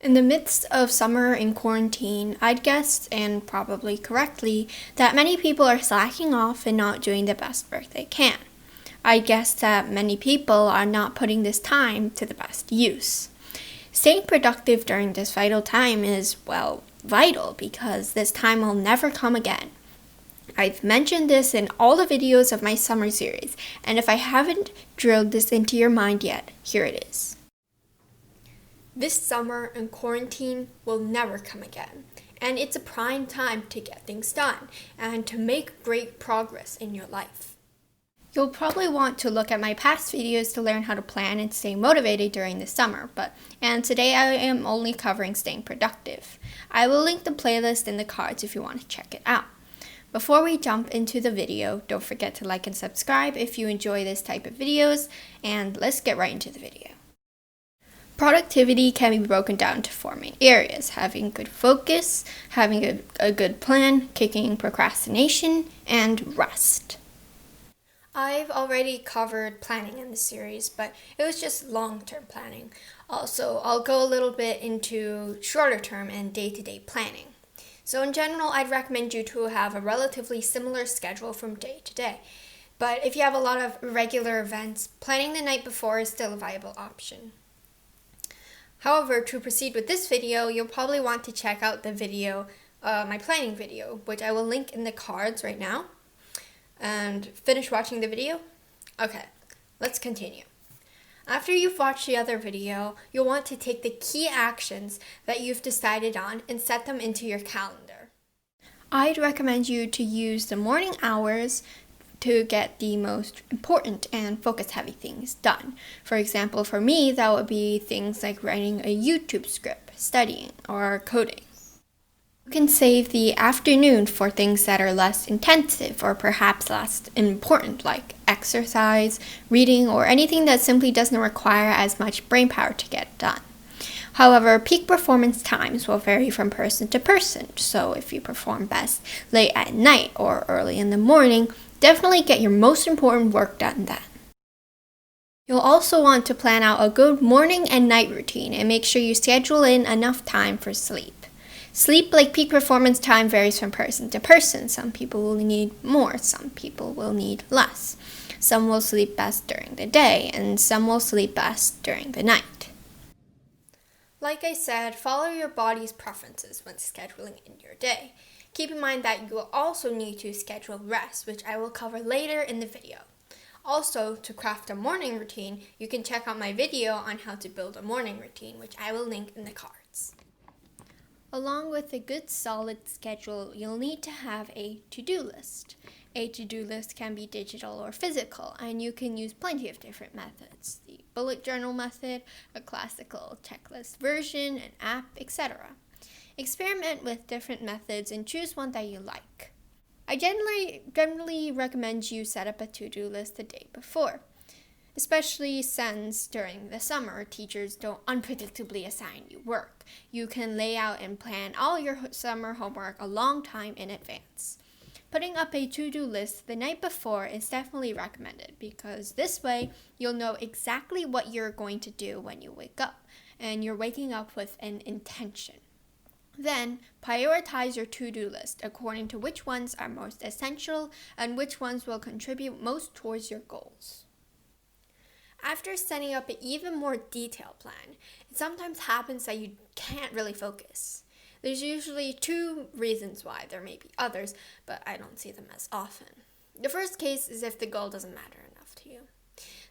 In the midst of summer and quarantine, I'd guess, and probably correctly, that many people are slacking off and not doing the best work they can. I'd guess that many people are not putting this time to the best use. Staying productive during this vital time is, well, vital because this time will never come again. I've mentioned this in all the videos of my summer series, and if I haven't drilled this into your mind yet, here it is. This summer and quarantine will never come again, and it's a prime time to get things done and to make great progress in your life. You'll probably want to look at my past videos to learn how to plan and stay motivated during the summer, and today I am only covering staying productive. I will link the playlist in the cards if you want to check it out. Before we jump into the video, don't forget to like and subscribe if you enjoy this type of videos, and let's get right into the video. Productivity can be broken down to four main areas: having good focus, having a good plan, kicking procrastination, and rest. I've already covered planning in this series, but it was just long-term planning. Also, I'll go a little bit into shorter-term and day-to-day planning. So in general, I'd recommend you to have a relatively similar schedule from day to day. But if you have a lot of regular events, planning the night before is still a viable option. However, to proceed with this video, you'll probably want to check out the video, my planning video, which I will link in the cards right now. And finish watching the video? Okay, let's continue. After you've watched the other video, you'll want to take the key actions that you've decided on and set them into your calendar. I'd recommend you to use the morning hours to get the most important and focus-heavy things done. For example, for me, that would be things like writing a YouTube script, studying, or coding. You can save the afternoon for things that are less intensive or perhaps less important, like exercise, reading, or anything that simply doesn't require as much brain power to get done. However, peak performance times will vary from person to person, so if you perform best late at night or early in the morning, definitely get your most important work done then. You'll also want to plan out a good morning and night routine and make sure you schedule in enough time for sleep. Sleep, like peak performance time, varies from person to person. Some people will need more, some people will need less. Some will sleep best during the day, and some will sleep best during the night. Like I said, follow your body's preferences when scheduling in your day. Keep in mind that you will also need to schedule rest, which I will cover later in the video. Also, to craft a morning routine, you can check out my video on how to build a morning routine, which I will link in the cards. Along with a good solid schedule, you'll need to have a to-do list. A to-do list can be digital or physical, and you can use plenty of different methods: the bullet journal method, a classical checklist version, an app, etc. Experiment with different methods and choose one that you like. I generally recommend you set up a to-do list the day before, especially since during the summer, teachers don't unpredictably assign you work. You can lay out and plan all your summer homework a long time in advance. Putting up a to-do list the night before is definitely recommended because this way you'll know exactly what you're going to do when you wake up, and you're waking up with an intention. Then, prioritize your to-do list according to which ones are most essential and which ones will contribute most towards your goals. After setting up an even more detailed plan, it sometimes happens that you can't really focus. There's usually two reasons why. There may be others, but I don't see them as often. The first case is if the goal doesn't matter enough to you.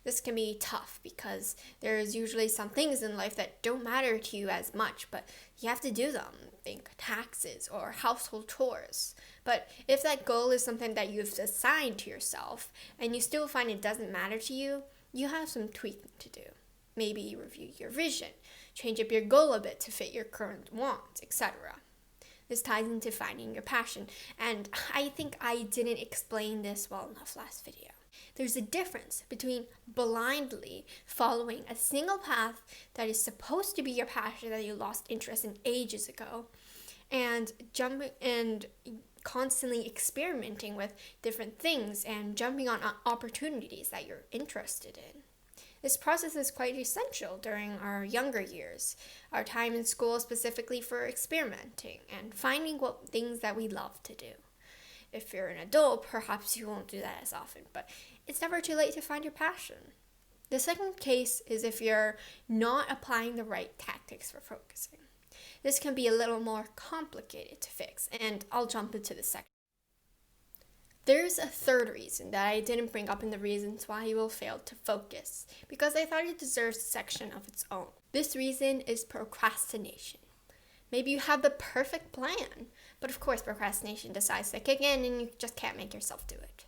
This can be tough because there's usually some things in life that don't matter to you as much, but you have to do them. Think taxes or household chores. But if that goal is something that you've assigned to yourself and you still find it doesn't matter to you, you have some tweaking to do. Maybe review your vision, change up your goal a bit to fit your current wants, etc. This ties into finding your passion, and I think I didn't explain this well enough last video. There's a difference between blindly following a single path that is supposed to be your passion that you lost interest in ages ago, and constantly experimenting with different things and jumping on opportunities that you're interested in. This process is quite essential during our younger years, our time in school specifically for experimenting and finding what things that we love to do. If you're an adult, perhaps you won't do that as often, but it's never too late to find your passion. The second case is if you're not applying the right tactics for focusing. This can be a little more complicated to fix, and I'll jump into the second. There's a third reason that I didn't bring up in the reasons why you will fail to focus, because I thought it deserves a section of its own. This reason is procrastination. Maybe you have the perfect plan, but of course procrastination decides to kick in and you just can't make yourself do it.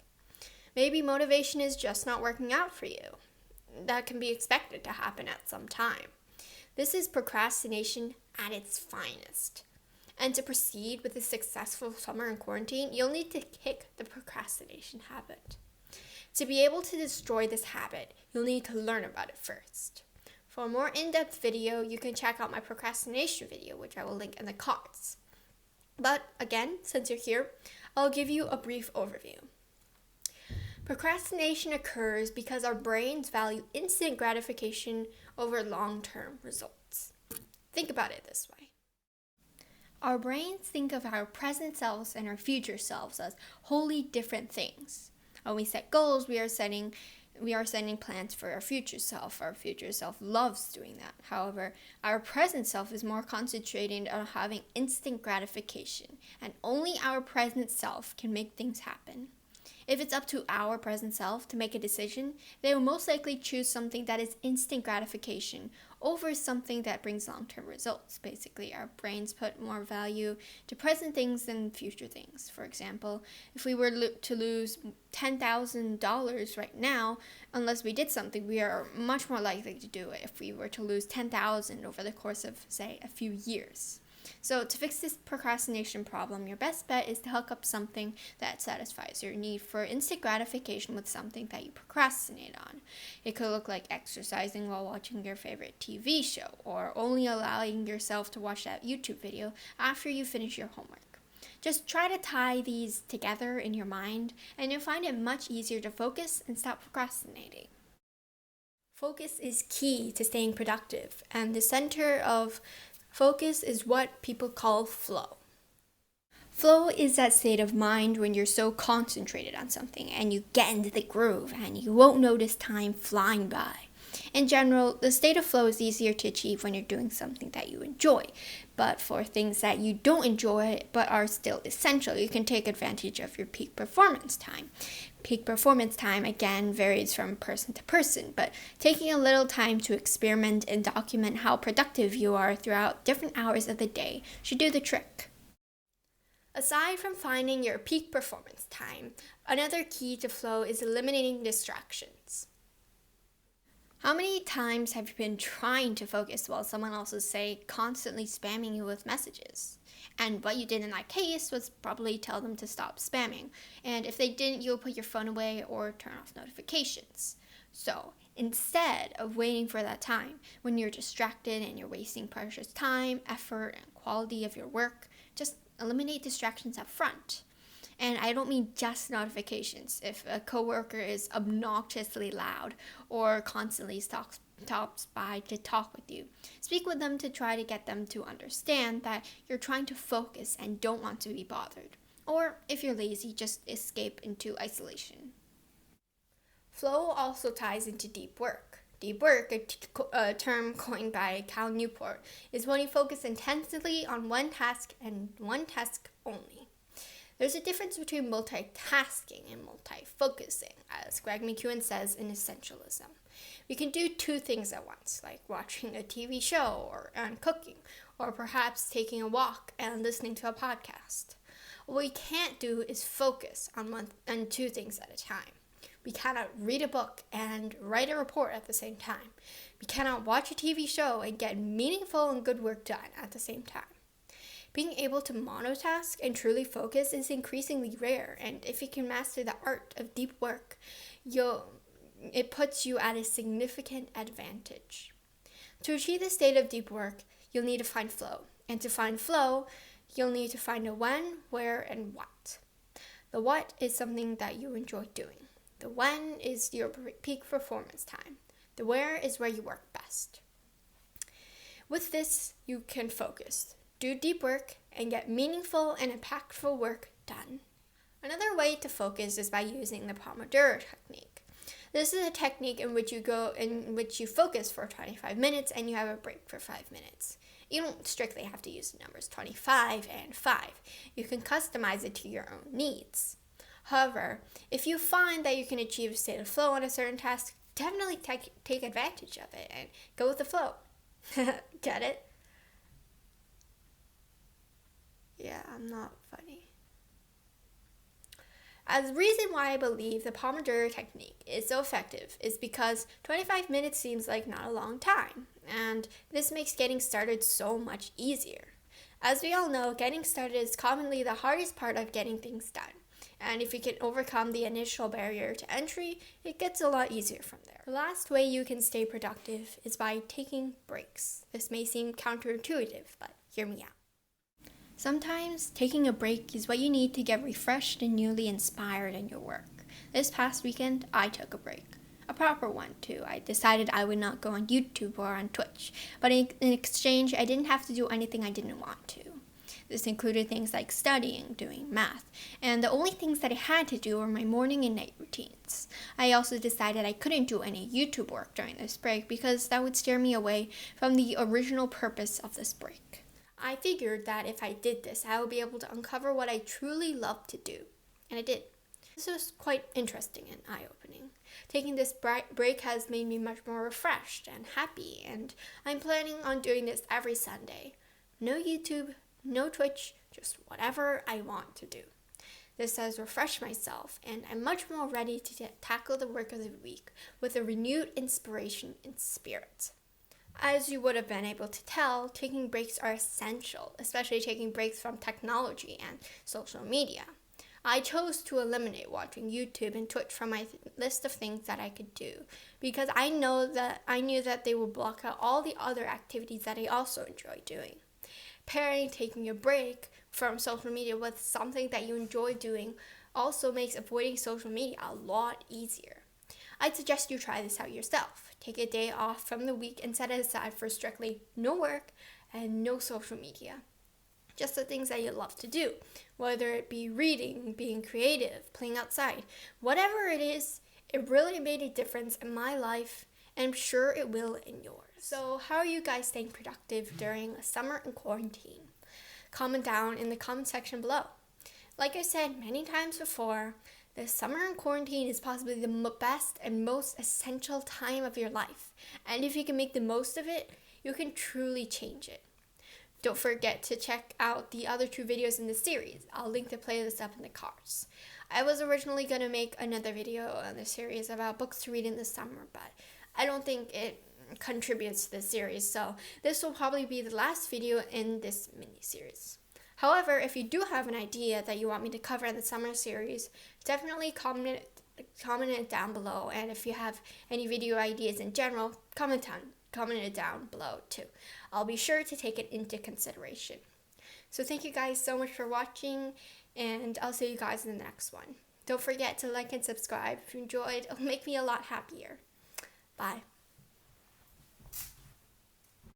Maybe motivation is just not working out for you. That can be expected to happen at some time. This is procrastination at its finest. And to proceed with a successful summer in quarantine, you'll need to kick the procrastination habit. To be able to destroy this habit, you'll need to learn about it first. For a more in-depth video, you can check out my procrastination video, which I will link in the cards. But again, since you're here, I'll give you a brief overview. Procrastination occurs because our brains value instant gratification over long-term results. Think about it this way. Our brains think of our present selves and our future selves as wholly different things. When we set goals, we are setting plans for our future self. Our future self loves doing that. However, our present self is more concentrated on having instant gratification, and only our present self can make things happen. If it's up to our present self to make a decision, they will most likely choose something that is instant gratification over something that brings long-term results. Basically, our brains put more value to present things than future things. For example, if we were to lose $10,000 right now, unless we did something, we are much more likely to do it if we were to lose $10,000 over the course of, say, a few years. So to fix this procrastination problem, your best bet is to hook up something that satisfies your need for instant gratification with something that you procrastinate on. It could look like exercising while watching your favorite TV show, or only allowing yourself to watch that YouTube video after you finish your homework. Just try to tie these together in your mind, and you'll find it much easier to focus and stop procrastinating. Focus is key to staying productive, and the center of focus is what people call flow. Flow is that state of mind when you're so concentrated on something and you get into the groove and you won't notice time flying by. In general, the state of flow is easier to achieve when you're doing something that you enjoy. But for things that you don't enjoy but are still essential, you can take advantage of your peak performance time. Peak performance time, again, varies from person to person, but taking a little time to experiment and document how productive you are throughout different hours of the day should do the trick. Aside from finding your peak performance time, another key to flow is eliminating distractions. How many times have you been trying to focus while someone else is, say, constantly spamming you with messages? And what you did in that case was probably tell them to stop spamming. And if they didn't, you'll put your phone away or turn off notifications. So instead of waiting for that time, when you're distracted and you're wasting precious time, effort, and quality of your work, just eliminate distractions up front. And I don't mean just notifications. If a coworker is obnoxiously loud or constantly stops by to talk with you, speak with them to try to get them to understand that you're trying to focus and don't want to be bothered. Or if you're lazy, just escape into isolation. Flow also ties into deep work. Deep work, a term coined by Cal Newport, is when you focus intensely on one task and one task only. There's a difference between multitasking and multi-focusing, as Greg McKeown says in Essentialism. We can do two things at once, like watching a TV show and cooking, or perhaps taking a walk and listening to a podcast. What we can't do is focus on two things at a time. We cannot read a book and write a report at the same time. We cannot watch a TV show and get meaningful and good work done at the same time. Being able to monotask and truly focus is increasingly rare, and if you can master the art of deep work, it puts you at a significant advantage. To achieve this state of deep work, you'll need to find flow, and to find flow, you'll need to find a when, where, and what. The what is something that you enjoy doing. The when is your peak performance time. The where is where you work best. With this, you can focus, do deep work, and get meaningful and impactful work done. Another way to focus is by using the Pomodoro technique. This is a technique in which you focus for 25 minutes and you have a break for 5 minutes. You don't strictly have to use the numbers 25 and 5. You can customize it to your own needs. However, if you find that you can achieve a state of flow on a certain task, definitely take advantage of it and go with the flow. Get it? Yeah, I'm not funny. The reason why I believe the Pomodoro technique is so effective is because 25 minutes seems like not a long time, and this makes getting started so much easier. As we all know, getting started is commonly the hardest part of getting things done, and if you can overcome the initial barrier to entry, it gets a lot easier from there. The last way you can stay productive is by taking breaks. This may seem counterintuitive, but hear me out. Sometimes taking a break is what you need to get refreshed and newly inspired in your work. This past weekend, I took a break. A proper one, too. I decided I would not go on YouTube or on Twitch, but in exchange, I didn't have to do anything I didn't want to. This included things like studying, doing math, and the only things that I had to do were my morning and night routines. I also decided I couldn't do any YouTube work during this break because that would steer me away from the original purpose of this break. I figured that if I did this, I would be able to uncover what I truly love to do. And I did. This was quite interesting and eye-opening. Taking this break has made me much more refreshed and happy, and I'm planning on doing this every Sunday. No YouTube, no Twitch, just whatever I want to do. This has refreshed myself, and I'm much more ready to tackle the work of the week with a renewed inspiration and spirit. As you would have been able to tell, taking breaks are essential, especially taking breaks from technology and social media. I chose to eliminate watching YouTube and Twitch from my list of things that I could do because I knew that they would block out all the other activities that I also enjoy doing. Pairing taking a break from social media with something that you enjoy doing also makes avoiding social media a lot easier. I'd suggest you try this out yourself. Take a day off from the week and set it aside for strictly no work and no social media. Just the things that you love to do, whether it be reading, being creative, playing outside. Whatever it is, it really made a difference in my life, and I'm sure it will in yours. So how are you guys staying productive during summer and quarantine? Comment down in the comment section below. Like I said many times before, the summer and quarantine is possibly the best and most essential time of your life. And if you can make the most of it, you can truly change it. Don't forget to check out the other 2 videos in the series. I'll link the playlist up in the cards. I was originally going to make another video on the series about books to read in the summer, but I don't think it contributes to the series, so this will probably be the last video in this mini-series. However, if you do have an idea that you want me to cover in the summer series, definitely comment it down below. And if you have any video ideas in general, comment it down below too. I'll be sure to take it into consideration. So thank you guys so much for watching, and I'll see you guys in the next one. Don't forget to like and subscribe if you enjoyed. It'll make me a lot happier. Bye.